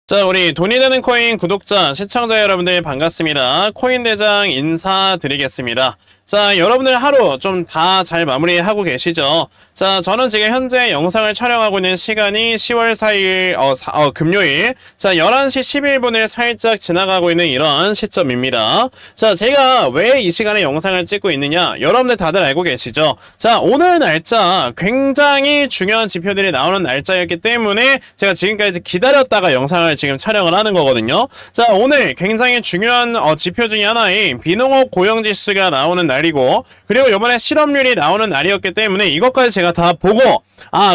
자, 우리 돈이 되는 코인 구독자, 시청자 여러분들 반갑습니다. 코인 대장 인사드리겠습니다. 자, 여러분들 하루 좀 다 잘 마무리하고 계시죠? 자, 저는 지금 현재 영상을 촬영하고 있는 시간이 10월 4일, 금요일. 자, 11시 11분을 살짝 지나가고 있는 이런 시점입니다. 자, 제가 왜 이 시간에 영상을 찍고 있느냐? 여러분들 다들 알고 계시죠? 자, 오늘 날짜 굉장히 중요한 지표들이 나오는 날짜였기 때문에 제가 지금까지 기다렸다가 영상을 지금 촬영을 하는 거거든요. 자, 오늘 굉장히 중요한 지표 중에 하나인 비농업 고용지수가 나오는 날이고, 그리고 이번에 실업률이 나오는 날이었기 때문에 이것까지 제가 다 보고,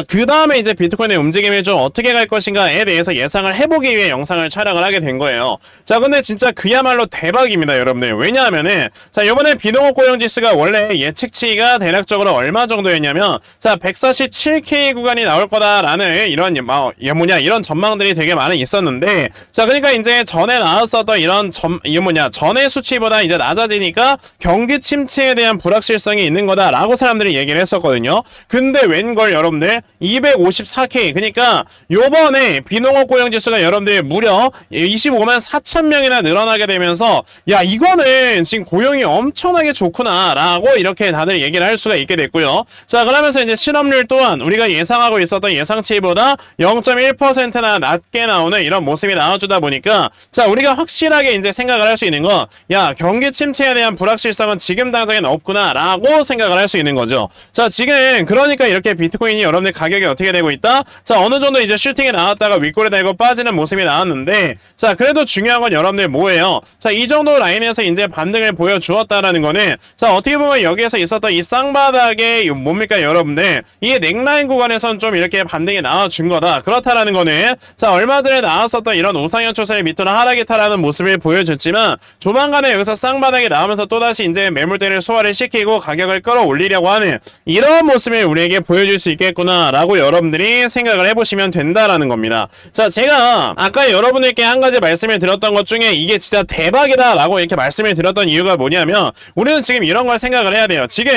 그 다음에 이제 비트코인의 움직임이 좀 어떻게 갈 것인가에 대해서 예상을 해보기 위해 영상을 촬영을 하게 된 거예요. 자, 근데 진짜 그야말로 대박입니다, 여러분들. 왜냐하면은, 자, 이번에 비농업 고용지수가 원래 예측치가 대략적으로 얼마 정도였냐면, 자, 147K 구간이 나올 거다라는 이런, 이런 전망들이 되게 많이 있었는데, 자, 그러니까 이제 전에 나왔었던 이런 전의 수치보다 이제 낮아지니까 경기 침체에 대한 불확실성이 있는 거다라고 사람들이 얘기를 했었거든요. 근데 웬걸 여러분들 254K, 그러니까 요번에 비농업 고용지수가 여러분들 무려 25만 4천 명이나 늘어나게 되면서, 야, 이거는 지금 고용이 엄청나게 좋구나 라고 이렇게 다들 얘기를 할 수가 있게 됐고요. 자, 그러면서 이제 실업률 또한 우리가 예상하고 있었던 예상치보다 0.1%나 낮게 나오는 이런 모습이 나와주다 보니까, 자, 우리가 확실하게 이제 생각을 할 수 있는 건, 야, 경기 침체에 대한 불확실성은 지금 당장엔 없구나 라고 생각을 할 수 있는 거죠. 자, 지금 그러니까 이렇게 비트코인이 여러분들 가격이 어떻게 되고 있다? 자, 어느 정도 이제 슈팅에 나왔다가 윗골에 달고 빠지는 모습이 나왔는데, 자, 그래도 중요한 건 여러분들 뭐예요? 자, 이 정도 라인에서 이제 반등을 보여주었다라는 거는, 자, 어떻게 보면 여기에서 있었던 이 쌍바닥의 뭡니까 여러분들, 이 넥라인 구간에선 좀 이렇게 반등이 나와준 거다. 그렇다라는 거는, 자, 얼마 전에 나왔었던 이런 우상향 추세를 밑으로 하락이 타라는 모습을 보여줬지만, 조만간에 여기서 쌍바닥이 나오면서 또다시 이제 매물대를 소화를 시키고 가격을 끌어올리려고 하는 이런 모습을 우리에게 보여줄 수 있겠구나 라고 여러분들이 생각을 해보시면 된다라는 겁니다. 자, 제가 아까 여러분들께 한 가지 말씀을 드렸던 것 중에 이게 진짜 대박이다 라고 이렇게 말씀을 드렸던 이유가 뭐냐면, 우리는 지금 이런 걸 생각을 해야 돼요. 지금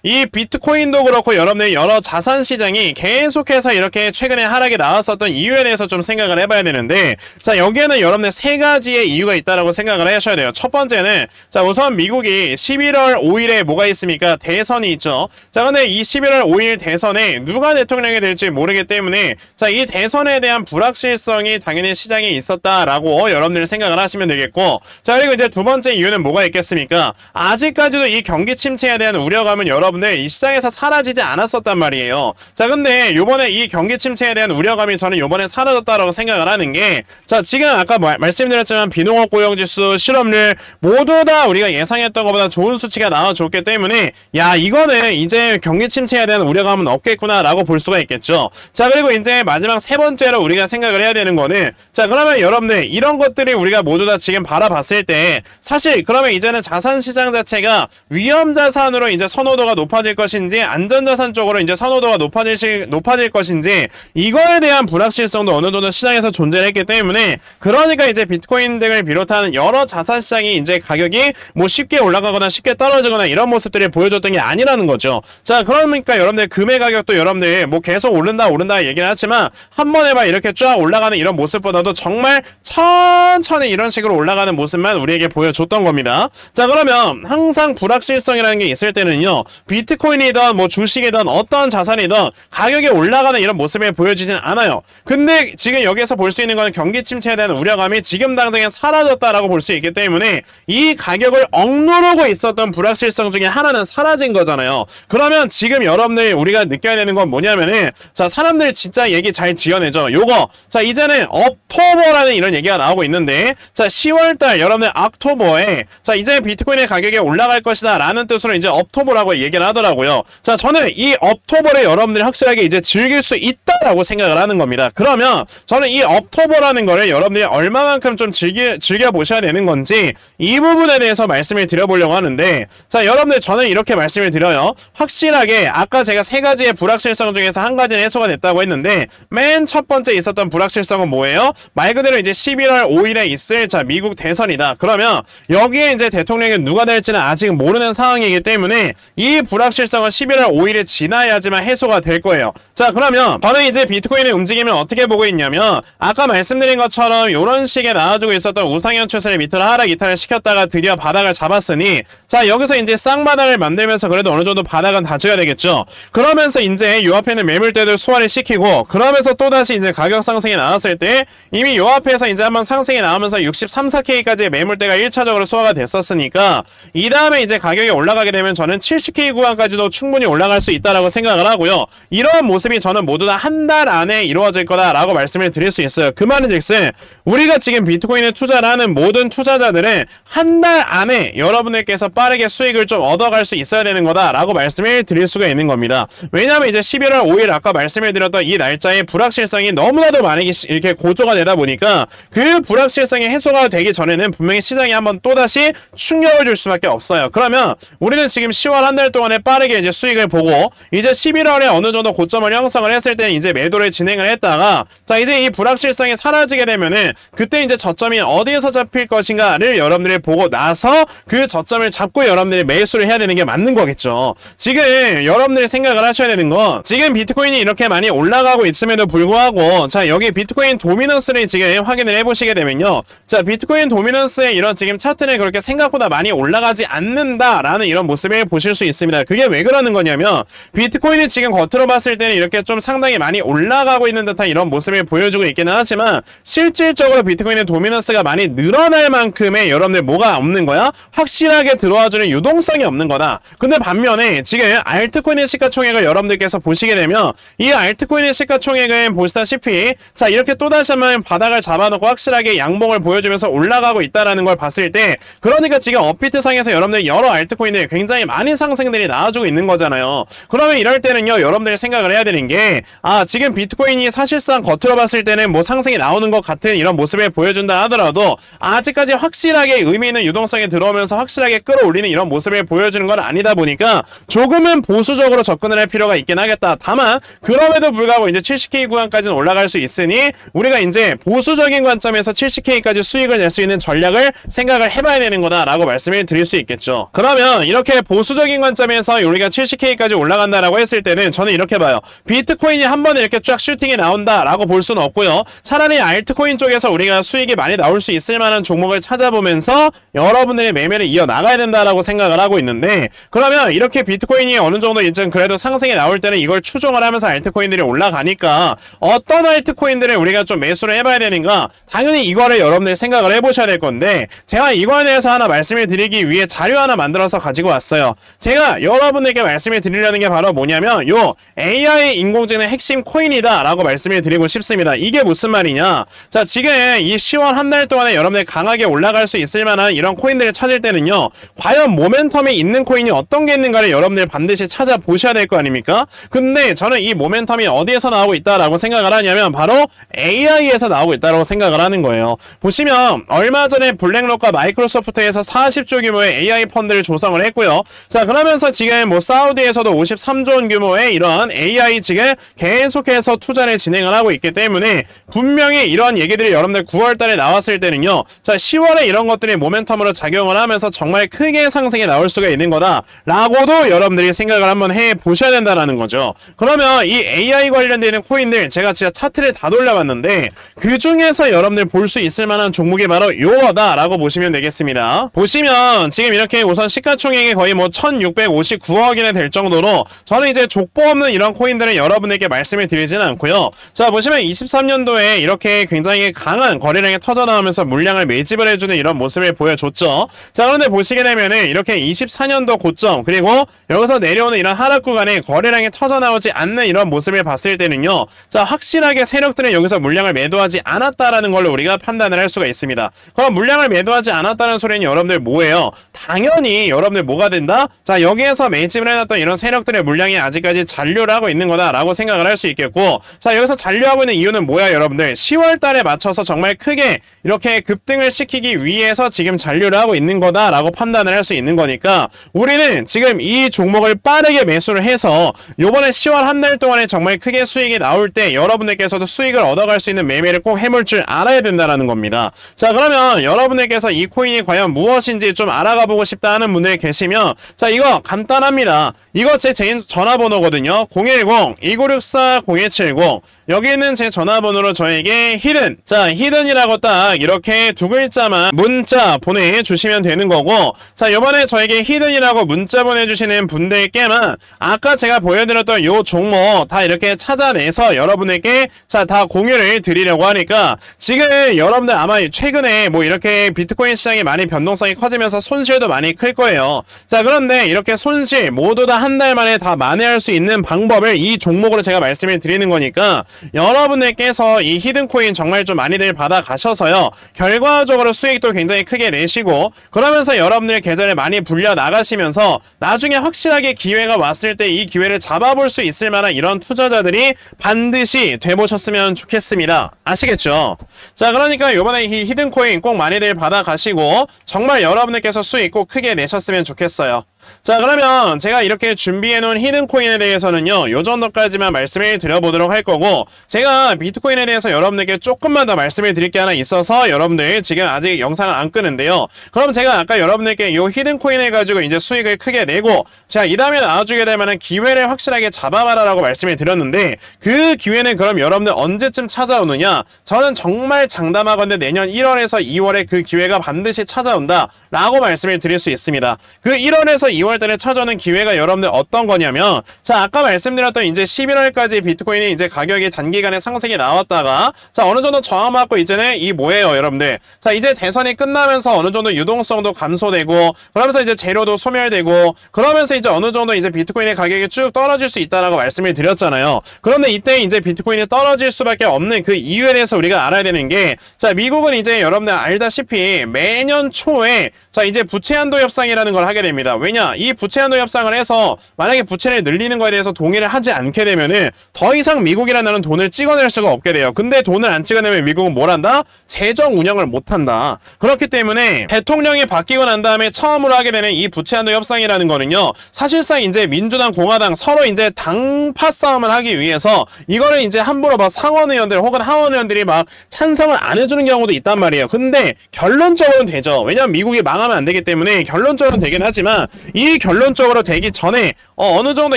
이 비트코인도 그렇고 여러분들 여러 자산 시장이 계속해서 이렇게 최근에 하락이 나왔었던 이유에 대해서 좀 생각을 해봐야 되는데, 자, 여기에는 여러분들 세 가지의 이유가 있다라고 생각을 하셔야 돼요. 첫 번째는, 자, 우선 미국이 11월 5일에 뭐가 있습니까? 대선이 있죠. 자, 근데 이 11월 5일 대선에 누가 대통령이 될지 모르기 때문에, 자, 이 대선에 대한 불확실성이 당연히 시장에 있었다라고 여러분들 생각을 하시면 되겠고, 자, 그리고 이제 두 번째 이유는 뭐가 있겠습니까? 아직까지도 이 경기 침체에 대한 우려감은 여러분들 이 시장에서 사라지지 않았었단 말이에요. 자, 근데 요번에 이 경기 침체에 대한 우려감이 저는 요번에 사라졌다라고 생각을 하는 게, 자, 지금 아까 말씀드렸지만 비농업 고용지수, 실업률 모두 다 우리가 예상했던 것보다 좋은 수치가 나와줬기 때문에, 야, 이거는 이제 경기 침체에 대한 우려감은 없겠구나 라고 볼 수가 있겠죠. 자, 그리고 이제 마지막 세 번째로 우리가 생각을 해야 되는 거는, 자, 그러면 여러분들 이런 것들이 우리가 모두 다 지금 바라봤을 때, 사실 그러면 이제는 자산시장 자체가 위험자산으로 이제 선호도가 높아질 것인지 안전자산 쪽으로 이제 선호도가 높아질 것인지, 이거에 대한 불확실성도 어느 정도 시장에서 존재했기 때문에, 그러니까 이제 비트코인 등을 비롯한 여러 자산시장이 이제 가격이 뭐 쉽게 올라가거나 쉽게 떨어지거나 이런 모습들을 보여줬던 게 아니라는 거죠. 자, 그러니까 여러분들 금의 가격도 여러분들 뭐 계속 오른다 얘기를 하지만, 한 번에 막 이렇게 쫙 올라가는 이런 모습보다도 정말 천천히 이런 식으로 올라가는 모습만 우리에게 보여줬던 겁니다. 자, 그러면 항상 불확실성이라는 게 있을 때는요, 비트코인이든 뭐 주식이든 어떤 자산이든 가격이 올라가는 이런 모습을 보여주진 않아요. 근데 지금 여기에서 볼 수 있는 건 경기 침체에 대한 우려감이 지금 당장에 사라졌다라고 볼 수 있기 때문에, 이 가격을 억누르고 있었던 불확실성 중에 하나는 사라진 거잖아요. 그러면 지금 여러분들 우리가 느껴야 되는 건 뭐냐면은, 자, 사람들 진짜 얘기 잘 지어내죠. 요거, 자, 이제는 억토버라는 이런 얘기가 나오고 있는데, 자, 10월달 여러분들 억토버에, 자, 이제 비트코인의 가격이 올라갈 것이다 라는 뜻으로 이제 억토버라고 얘기를 하더라고요. 자, 저는 이 억토버를 여러분들이 확실하게 이제 즐길 수 있다라고 생각을 하는 겁니다. 그러면 저는 이 억토버라는 거를 여러분들이 얼마만큼 좀 즐겨보셔야 되는 건지, 이 부분에 대해서 말씀을 드려보려고 하는데, 자, 여러분들 저는 이렇게 말씀을 드려요. 확실하게 아까 제가 세 가지의 불확실성 중에서 한 가지는 해소가 됐다고 했는데 맨 첫 번째 있었던 불확실성은 뭐예요? 말 그대로 이제 11월 5일에 있을 자 미국 대선이다. 그러면 여기에 이제 대통령이 누가 될지는 아직 모르는 상황이기 때문에 이 불확실성은 11월 5일에 지나야지만 해소가 될 거예요. 자, 그러면 저는 이제 비트코인의 움직임을 어떻게 보고 있냐면 아까 말씀드린 것처럼 이런 식의 나와주고 있었던 우상향 추세를 밑으로 하락 이탈을 시켰다가 드디어 바닥을 잡았으니 자, 여기서 이제 쌍바닥을 만들면서 그래도 어느 정도 바닥은 다져야 되겠죠. 그러면서 이제 요 앞에는 매물대들 소화를 시키고 그러면서 또다시 이제 가격 상승이 나왔을 때 이미 요 앞에서 이제 한번 상승이 나오면서 63, 4K까지의 매물대가 1차적으로 소화가 됐었으니까 이 다음에 이제 가격이 올라가게 되면 저는 70K 구간까지도 충분히 올라갈 수 있다라고 생각을 하고요. 이런 모습이 저는 모두 다 한 달 안에 이루어질 거다라고 말씀을 드릴 수 있어요. 그 말은즉슨 우리가 지금 비트코인에 투자를 하는 모든 투자자들은 한 달 안에 여러분들께서 빠르게 수익을 좀 얻어갈 수 있어야 되는 거다라고 말씀을 드릴 수가 있는 겁니다. 왜냐하면 이제 11월 5일 아까 말씀을 드렸던 이 날짜의 불확실성이 너무나도 많이 이렇게 고조가 되다 보니까 그 불확실성이 해소가 되기 전에는 분명히 시장이 한번 또다시 충격을 줄 수밖에 없어요. 그러면 우리는 지금 10월 한 달 동안에 빠르게 이제 수익을 보고 이제 11월에 어느 정도 고점을 형성을 했을 때는 이제 매도를 진행을 했다가 자, 이제 이 불확실성이 사라지게 되면은 그때 이제 저점이 어디에서 잡힐 것인가를 여러분들이 보고 나서 그 저점을 잡고 여러분들이 매수를 해야 되는 게 맞는 거겠죠. 지금 여러분들이 생각을 하셔야 되는 건 지금 비트코인이 이렇게 많이 올라가고 있음에도 불구하고 자, 여기 비트코인 도미넌스를 지금 확인을 해보시게 되면요. 자, 비트코인 도미넌스의 이런 지금 차트는 그렇게 생각보다 많이 올라가지 않는다라는 이런 모습을 보실 수 있습니다. 그게 왜 그러는 거냐면 비트코인이 지금 겉으로 봤을 때는 이렇게 좀 상당히 많이 올라가고 있는 듯한 이런 모습을 보여주고 있기는 하지만 실질적으로 비트코인의 도미넌스가 많이 늘어날 만큼의 여러분들 뭐가 없는 거야? 확실하게 들어와주는 유동성이 없는 거다. 근데 반면에 지금 알트코인의 시가총액을 여러분들께서 보시게 되면 이 알트코인의 시가총액은 보시다시피 자, 이렇게 또다시 한번 바닥을 잡아놓고 확실하게 양봉을 보여주면서 올라가고 있다라는 걸 봤을 때 그러니까 지금 업비트 상에서 여러분들 여러 알트코인들이 굉장히 많은 상승들이 나와주고 있는 거잖아요. 그러면 이럴 때는요, 여러분들이 생각을 해야 되는 게 지금 비트코인이 사실상 겉으로 봤을 때는 뭐 상승이 나오는 것 같은 이런 모습을 보여준다 하더라도 아직까지 확실하게 의미 있는 유동성이 들어오면서 확실하게 끌어올리는 이런 모습을 보여주는 건 아니다 보니까 조금은 보수적으로 접근을 할 필요가 있긴 하겠다. 다만 그럼에도 불구하고 이제 70K 구간까지는 올라갈 수 있으니 우리가 이제 보수적인 관점에서 70K까지 수익을 낼 수 있는 전략을 생각을 해봐야 되는 거다라고 말씀을 드릴 수 있겠죠. 그러면 이렇게 보수적인 관점에서 우리가 70K까지 올라간다라고 했을 때는 저는 이렇게 봐요. 비트코인이 한 번에 이렇게 쫙 슈팅이 나온다라고 볼 수는 없고요. 차라리 알트코인 쪽에서 우리가 수익이 많이 나올 수 있을 만한 종목을 찾아보면서 여러분들의 매매를 이어나가야 된다라고 생각을 하고 있는데 그러면 이렇게 비트코인이 어느 정도 이제 그래도 상승이 나올 때는 이걸 추종을 하면서 알트코인들이 올라가니까 어떤 알트코인들을 우리가 좀 매수를 해봐야 되는가? 당연히 이거를 여러분들이 생각을 해보셔야 될 건데 제가 이거에 대해서 하나 말씀을 드리기 위해 자료 하나 만들어서 가지고 왔어요. 제가 여러분들께 말씀을 드리려는 게 바로 뭐냐면 요 AI 인공지능 핵심 코인이다 라고 말씀을 드리고 싶습니다. 이게 무슨 말이냐? 자, 지금 이 10월 한 달 동안에 여러분들 강하게 올라갈 수 있을 만한 이런 코인들을 찾을 때는요, 과연 모멘텀이 있는 코인이 어떤 게 있는가를 여러분들 반드시 찾아보셔야 될 거 아닙니까? 근데 저는 이 모멘텀이 어디에서 나오고 있다라고 생각을 하냐면 바로 AI에서 나오고 있다라고 생각을 하는 거예요. 보시면 얼마 전에 블랙록과 마이크로소프트에서 40조 규모의 AI 펀드를 조성을 했고요. 자, 그러면서 지금 뭐 사우디에서도 53조 원 규모의 이런 AI 지금 계속해서 투자를 진행을 하고 있기 때문에 분명히 이런 얘기들이 여러분들 9월달에 나왔을 때는요, 자, 10월에 이런 것들이 모멘텀으로 작용을 하면서 정말 크게 상승이 나올 수가 있는 거다 라고도 여러분들이 생각을 한번 해보셔야 된다라는 거죠. 그러면 이 AI 관련되는 코인들 제가 진짜 차트를 다 돌려봤는데 그 중에서 여러분들 볼 수 있을 만한 종목이 바로 요거다 라고 보시면 되겠습니다. 보시면 지금 이렇게 우선 시가총액이 거의 뭐 1659억이나 될 정도로 저는 이제 족보 없는 이런 코인들은 여러분에게 말씀을 드리지는 않고요. 자, 보시면 23년도에 이렇게 굉장히 강한 거래량이 터져나오면서 물량을 매집을 해주는 이런 모습을 보여줬죠. 자, 그런데 보시게 되면은 이렇게 24년도 고점 그리고 여기서 내려오는 이런 하락 구간에 거래량이 터져나오지 않는 이런 모습을 봤을 때는요, 자, 확실하게 세력들은 여기서 물량을 매도하지 않았다라는 걸로 우리가 판단을 할 수가 있습니다. 그럼 물량을 매도하지 않았다는 소리는 여러분들 뭐예요? 당연히 여러분들 뭐가 된다? 자, 여기에서 매집을 해놨던 이런 세력들의 물량이 아직까지 잔류를 하고 있는 거다라고 생각을 할 수 있겠고, 자, 여기서 잔류하고 있는 이유는 뭐야 여러분들? 10월 달에 맞춰서 정말 크게 이렇게 급등을 시키기 위해서 지금 잔류를 하고 있는 거다라고 판단을 할 수 있는 거니까 우리는 지금 이 종목을 빠르게 매수를 해서 요번에 10월 한 달 동안에 정말 크게 수익이 나올 때 여러분들께서도 수익을 얻어갈 수 있는 매매를 꼭 해볼 줄 알아야 된다는 겁니다. 자, 그러면 여러분들께서 이 코인이 과연 무엇인지 좀 알아가 보고 싶다 하는 분들 계시면 자, 이거 간단합니다. 이거 제 개인 전화번호거든요. 010-2964-0170 여기 있는 제 전화번호로 저에게 히든, 자, 히든이라고 딱 이렇게 두 글자만 문자 보내주시면 되는 거고, 자, 요번에 저에게 히든이라고 문자 보내주시는 분들께만 아까 제가 보여드렸던 요 종목 다 이렇게 찾아내서 여러분에게 자, 다 공유를 드리려고 하니까 지금 여러분들 아마 최근에 뭐 이렇게 비트코인 시장이 많이 변동성이 커지면서 손실도 많이 클 거예요. 자, 그런데 이렇게 손실 모두 다 한 달 만에 다 만회할 수 있는 방법을 이 종목으로 제가 말씀을 드리는 거니까 여러분들께서 이 히든코인 정말 좀 많이들 받아가셔서요, 결과적으로 수익도 굉장히 크게 내시고 그러면서 여러분들의 계좌를 많이 불려 나가시면서 나중에 확실하게 기회가 왔을 때 이 기회를 잡아볼 수 있을 만한 이런 투자자들이 반드시 돼보셨으면 좋겠습니다. 아시겠죠? 자, 그러니까 요번에 이 히든코인 꼭 많이들 받아가시고 정말 여러분들께서 수익 꼭 크게 내셨으면 좋겠어요. 자, 그러면 제가 이렇게 준비해놓은 히든코인에 대해서는요, 요 정도까지만 말씀을 드려보도록 할 거고, 제가 비트코인에 대해서 여러분들께 조금만 더 말씀을 드릴 게 하나 있어서 여러분들 지금 아직 영상을 안 끄는데요. 그럼 제가 아까 여러분들께 요 히든코인을 가지고 이제 수익을 크게 내고 자, 이 다음에 나와주게 될 만한 기회를 확실하게 잡아봐라라고 말씀을 드렸는데, 그 기회는 그럼 여러분들 언제쯤 찾아오느냐? 저는 정말 장담하건대 내년 1월에서 2월에 그 기회가 반드시 찾아온다 라고 말씀을 드릴 수 있습니다. 그 1월에서 2월달에 찾아오는 기회가 여러분들 어떤 거냐면, 자, 아까 말씀드렸던 이제 11월까지 비트코인이 이제 가격이 단기간에 상승이 나왔다가 자, 어느 정도 저항받고 이제는 이 뭐예요, 여러분들? 자, 이제 대선이 끝나면서 어느 정도 유동성도 감소되고 그러면서 이제 재료도 소멸되고 그러면서 이제 어느 정도 이제 비트코인의 가격이 쭉 떨어질 수 있다라고 말씀을 드렸잖아요. 그런데 이때 이제 비트코인이 떨어질 수밖에 없는 그 이유에 대해서 우리가 알아야 되는 게, 자, 미국은 이제 여러분들 알다시피 매년 초에 자, 이제 부채 한도 협상이라는 걸 하게 됩니다. 왜냐? 이 부채 한도 협상을 해서 만약에 부채를 늘리는 거에 대해서 동의를 하지 않게 되면은 더 이상 미국이라는 나라는 돈을 찍어낼 수가 없게 돼요. 근데 돈을 안 찍어내면 미국은 뭘 한다? 재정 운영을 못 한다. 그렇기 때문에 대통령이 바뀌고 난 다음에 처음으로 하게 되는 이 부채 한도 협상이라는 거는요, 사실상 이제 민주당, 공화당 서로 이제 당파 싸움을 하기 위해서 이거를 이제 함부로 막 상원 의원들 혹은 하원 의원들이 막 찬성을 안 해주는 경우도 있단 말이에요. 근데 결론적으로는 되죠. 왜냐면 미국이 망하면 안 되기 때문에 결론적으로는 되긴 하지만 이 결론적으로 되기 전에 어느 정도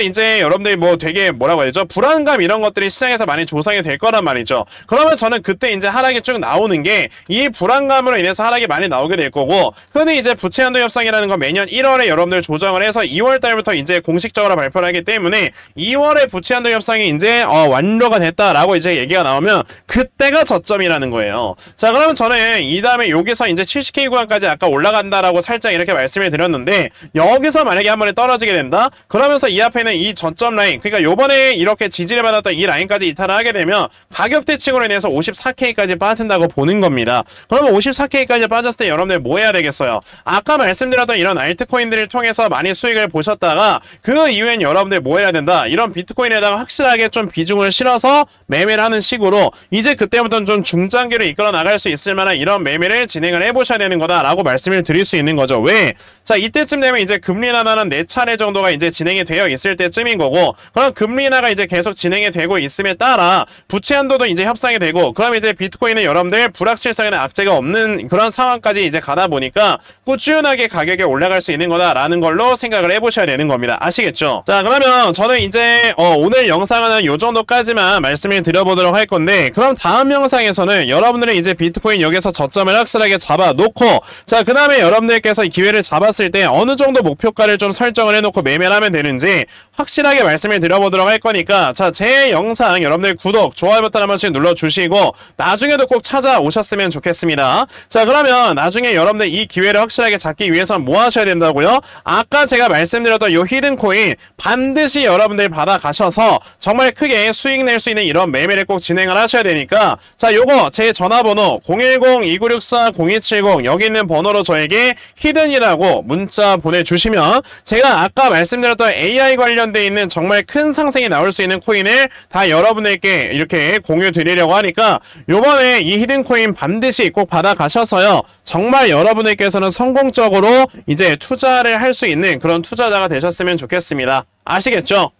이제 여러분들이 뭐 되게 뭐라고 해야죠? 불안감 이런 것들이 시장에서 많이 조성이 될 거란 말이죠. 그러면 저는 그때 이제 하락이 쭉 나오는 게 이 불안감으로 인해서 하락이 많이 나오게 될 거고, 흔히 이제 부채 한도 협상이라는 건 매년 1월에 여러분들 조정을 해서 2월 달부터 이제 공식적으로 발표를 하기 때문에 2월에 부채 한도 협상이 이제 완료가 됐다라고 이제 얘기가 나오면 그때가 저점이라는 거예요. 자, 그러면 저는 이 다음에 여기서 이제 70K 구간까지 아까 올라간다라고 살짝 이렇게 말씀을 드렸는데, 여기서 만약에 한 번에 떨어지게 된다? 그러면서 이 앞에는 이 저점 라인, 그러니까 요번에 이렇게 지지를 받았던 이 라인까지 이탈을 하게 되면 가격 대칭으로 인해서 54K까지 빠진다고 보는 겁니다. 그러면 54K까지 빠졌을 때 여러분들 뭐 해야 되겠어요? 아까 말씀드렸던 이런 알트코인들을 통해서 많이 수익을 보셨다가 그 이후엔 여러분들 뭐 해야 된다? 이런 비트코인에다가 확실하게 좀 비중을 실어서 매매를 하는 식으로 이제 그때부터는 좀 중장기로 이끌어 나갈 수 있을 만한 이런 매매를 진행을 해보셔야 되는 거다라고 말씀을 드릴 수 있는 거죠. 왜? 자, 이때쯤 되면 이제 금리 인하는 4차례 정도가 이제 진행이 되어 있을 때쯤인 거고, 그럼 금리 인하가 이제 계속 진행이 되고 있음에 따라 부채 한도도 이제 협상이 되고, 그럼 이제 비트코인은 여러분들 불확실성이나 악재가 없는 그런 상황까지 이제 가다 보니까 꾸준하게 가격이 올라갈 수 있는 거다라는 걸로 생각을 해보셔야 되는 겁니다. 아시겠죠? 자, 그러면 저는 이제 오늘 영상은 요 정도까지만 말씀을 드려보도록 할 건데, 그럼 다음 영상에서는 여러분들이 이제 비트코인 여기서 저점을 확실하게 잡아놓고, 자, 그 다음에 여러분들께서 이 기회를 잡았을 때 어느 정도 목표가를 좀 설정을 해놓고 매매를 하면 되는지 확실하게 말씀을 드려보도록 할 거니까, 자, 제 영상 여러분들 구독, 좋아요 버튼 한 번씩 눌러주시고 나중에도 꼭 찾아오셨으면 좋겠습니다. 자, 그러면 나중에 여러분들 이 기회를 확실하게 잡기 위해서는 뭐 하셔야 된다고요? 아까 제가 말씀드렸던 요 히든코인 반드시 여러분들 받아가셔서 정말 크게 수익 낼 수 있는 이런 매매를 꼭 진행을 하셔야 되니까, 자, 요거 제 전화번호 010-2964-0270 여기 있는 번호로 저에게 히든이라고 문자 보내주시면 제가 아까 말씀드렸던 AI 관련돼 있는 정말 큰 상승이 나올 수 있는 코인을 다 여러분에게 이렇게 공유 드리려고 하니까 요번에 이 히든코인 반드시 꼭 받아가셔서요. 정말 여러분들께서는 성공적으로 이제 투자를 할 수 있는 그런 투자자가 되셨으면 좋겠습니다. 아시겠죠?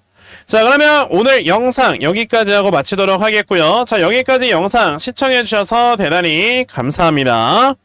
자, 그러면 오늘 영상 여기까지 하고 마치도록 하겠고요. 자, 여기까지 영상 시청해주셔서 대단히 감사합니다.